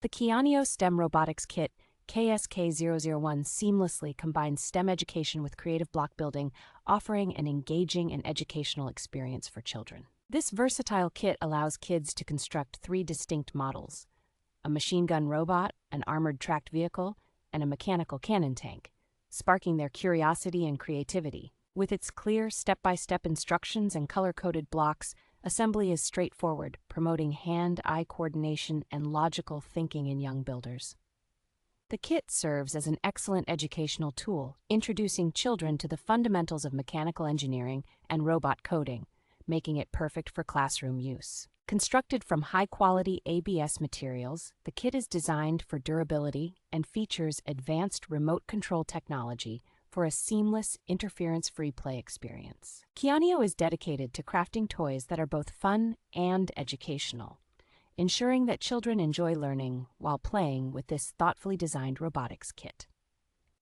The Kyanio STEM Robotics Kit KSK-001 seamlessly combines STEM education with creative block building, offering an engaging and educational experience for children. This versatile kit allows kids to construct 3 distinct models: a machine gun robot, an armored tracked vehicle, and a mechanical cannon tank, sparking their curiosity and creativity. With its clear step-by-step instructions and color-coded blocks, assembly is straightforward, promoting hand-eye coordination and logical thinking in young builders. The kit serves as an excellent educational tool, introducing children to the fundamentals of mechanical engineering and robot coding, making it perfect for classroom use. Constructed from high-quality ABS materials, the kit is designed for durability and features advanced remote control technology for a seamless, interference-free play experience. Kyanio is dedicated to crafting toys that are both fun and educational, ensuring that children enjoy learning while playing with this thoughtfully designed robotics kit.